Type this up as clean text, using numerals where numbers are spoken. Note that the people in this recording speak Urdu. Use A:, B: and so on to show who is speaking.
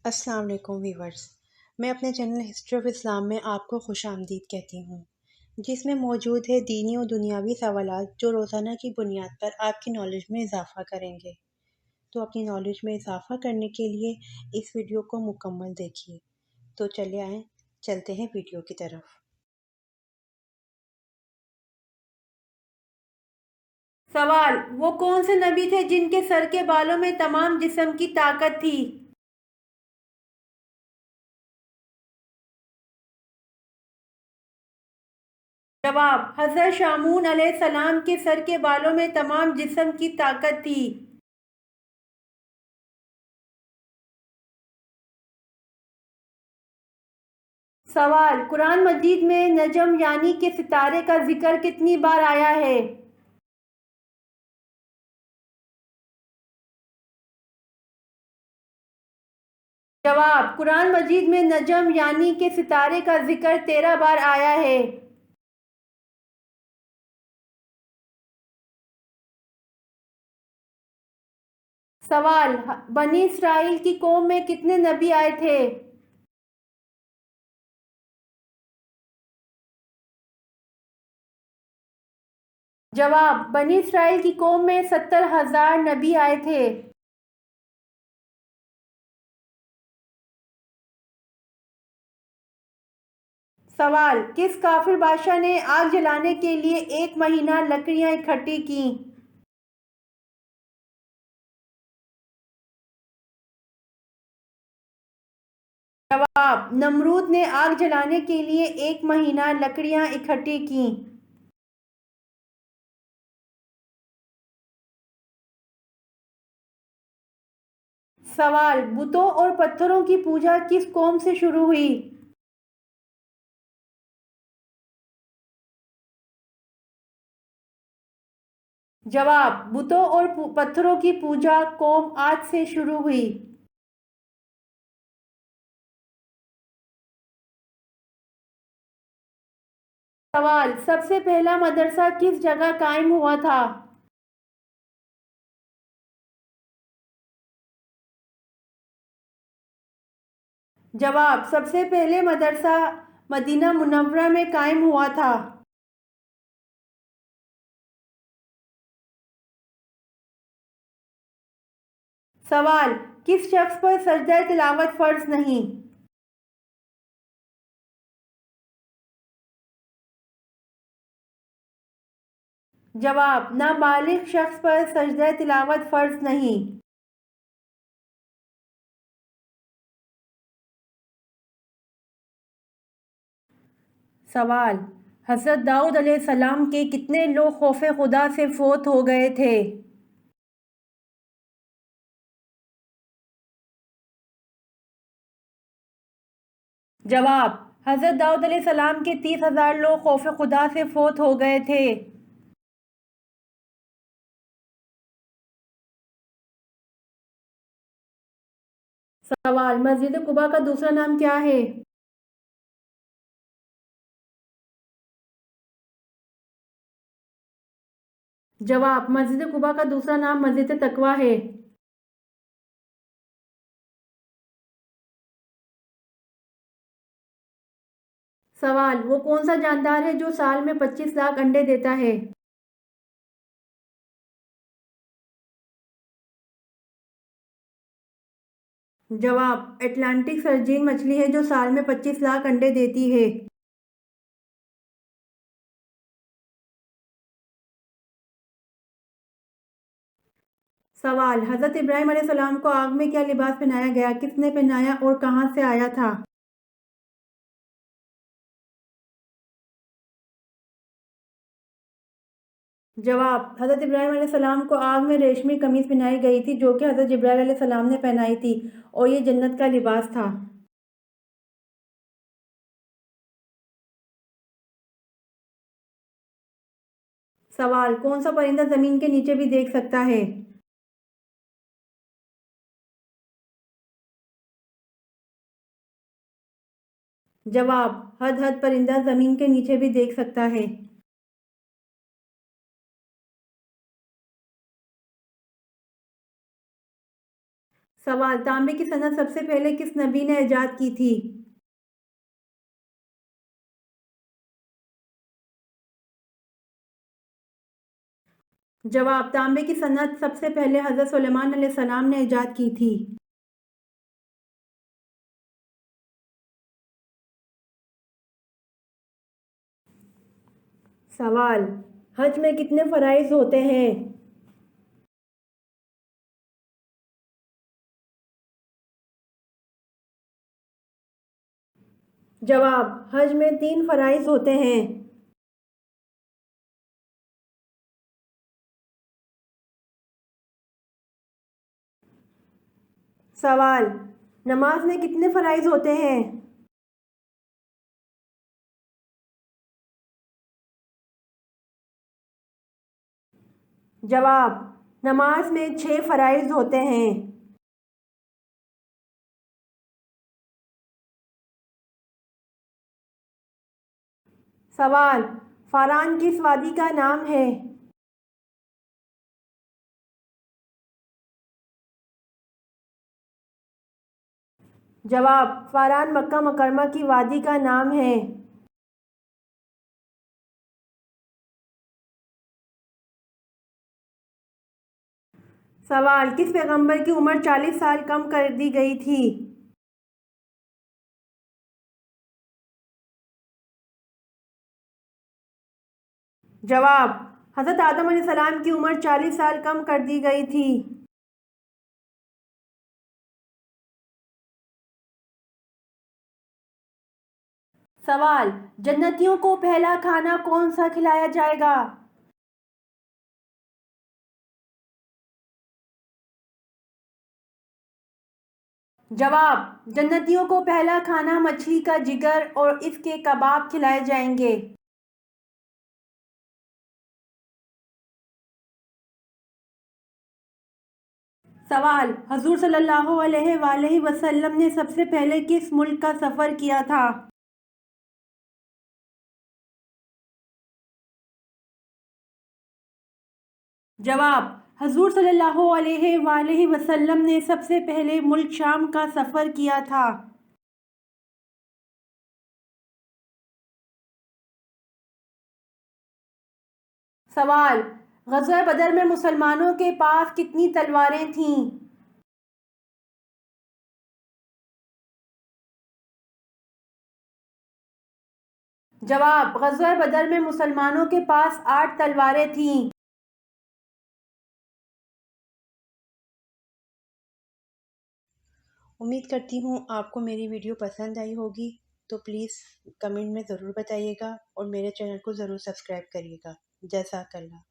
A: السلام علیکم ویورز، میں اپنے چینل ہسٹری آف اسلام میں آپ کو خوش آمدید کہتی ہوں، جس میں موجود ہے دینی و دنیاوی سوالات جو روزانہ کی بنیاد پر آپ کی نالج میں اضافہ کریں گے۔ تو اپنی نالج میں اضافہ کرنے کے لیے اس ویڈیو کو مکمل دیکھیے۔ تو چلے آئیں، چلتے ہیں ویڈیو کی طرف۔
B: سوال: وہ کون سے نبی تھے جن کے سر کے بالوں میں تمام جسم کی طاقت تھی؟ جواب: حضرت شامون علیہ السلام کے سر کے بالوں میں تمام جسم کی طاقت تھی۔ سوال: قرآن مجید میں نجم یعنی کہ ستارے کا ذکر کتنی بار آیا ہے؟ جواب: قرآن مجید میں نجم یعنی کہ ستارے کا ذکر 13 بار آیا ہے۔ سوال: بنی اسرائیل کی قوم میں کتنے نبی آئے تھے؟ جواب: بنی اسرائیل کی قوم میں 70,000 نبی آئے تھے۔ سوال: کس کافر بادشاہ نے آگ جلانے کے لیے 1 مہینہ لکڑیاں اکٹھی کیں؟ جواب: نمرود نے آگ جلانے کے لیے 1 مہینہ لکڑیاں اکٹھی کیں۔ سوال: بتوں اور پتھروں کی پوجا کس قوم سے شروع ہوئی؟ جواب: بتوں اور پتھروں کی پوجا قوم عاد سے شروع ہوئی۔ سوال: سب سے پہلا مدرسہ کس جگہ قائم ہوا تھا؟ جواب: سب سے پہلے مدرسہ مدینہ منورہ میں قائم ہوا تھا۔ سوال: کس شخص پر سجدہ تلاوت فرض نہیں؟ جواب: نابالغ شخص پر سجدہ تلاوت فرض نہیں۔ سوال: حضرت داؤد علیہ السلام کے کتنے لوگ خوف خدا سے فوت ہو گئے تھے؟ جواب: حضرت داؤد علیہ السلام کے 30,000 لوگ خوف خدا سے فوت ہو گئے تھے۔ سوال: مسجد قباء کا دوسرا نام کیا ہے؟ جواب: مسجد قباء کا دوسرا نام مسجد تقویٰ ہے۔ سوال: وہ کون سا جاندار ہے جو سال میں 25 لاکھ انڈے دیتا ہے؟ جواب: اٹلانٹک سرجین مچھلی ہے جو سال میں 25 لاکھ انڈے دیتی ہے۔ سوال: حضرت ابراہیم علیہ السلام کو آگ میں کیا لباس پہنایا گیا، کس نے پہنایا اور کہاں سے آیا تھا؟ جواب: حضرت ابراہیم علیہ السلام کو آگ میں ریشمی قمیص پہنائی گئی تھی جو کہ حضرت جبرائیل علیہ السلام نے پہنائی تھی اور یہ جنت کا لباس تھا۔ سوال: کون سا پرندہ زمین کے نیچے بھی دیکھ سکتا ہے؟ جواب: ہدہد پرندہ زمین کے نیچے بھی دیکھ سکتا ہے۔ سوال: تانبے کی صنعت سب سے پہلے کس نبی نے ایجاد کی تھی؟ جواب: تانبے کی صنعت سب سے پہلے حضرت سلیمان علیہ السلام نے ایجاد کی تھی۔ سوال: حج میں کتنے فرائض ہوتے ہیں؟ جواب: حج میں 3 فرائض ہوتے ہیں۔ سوال: نماز میں کتنے فرائض ہوتے ہیں؟ جواب: نماز میں 6 فرائض ہوتے ہیں۔ سوال: فاران کس وادی کا نام ہے؟ جواب: فاران مکہ مکرمہ کی وادی کا نام ہے۔ سوال: کس پیغمبر کی عمر 40 سال کم کر دی گئی تھی؟ جواب: حضرت آدم علیہ السلام کی عمر 40 سال کم کر دی گئی تھی۔ سوال: جنتیوں کو پہلا کھانا کون سا کھلایا جائے گا؟ جواب: جنتیوں کو پہلا کھانا مچھلی کا جگر اور اس کے کباب کھلائے جائیں گے۔ سوال: حضور صلی اللہ علیہ وآلہ وسلم نے سب سے پہلے کس ملک کا سفر کیا تھا؟ جواب: حضور صلی اللہ علیہ وآلہ وسلم نے سب سے پہلے ملک شام کا سفر کیا تھا۔ سوال: غزوہ بدر میں مسلمانوں کے پاس کتنی تلواریں تھیں؟ جواب: غزوہ بدر میں مسلمانوں کے پاس 8 تلواریں تھیں۔
A: امید کرتی ہوں آپ کو میری ویڈیو پسند آئی ہوگی، تو پلیز کمنٹ میں ضرور بتائیے گا اور میرے چینل کو ضرور سبسکرائب کریے گا۔ جزاک اللہ۔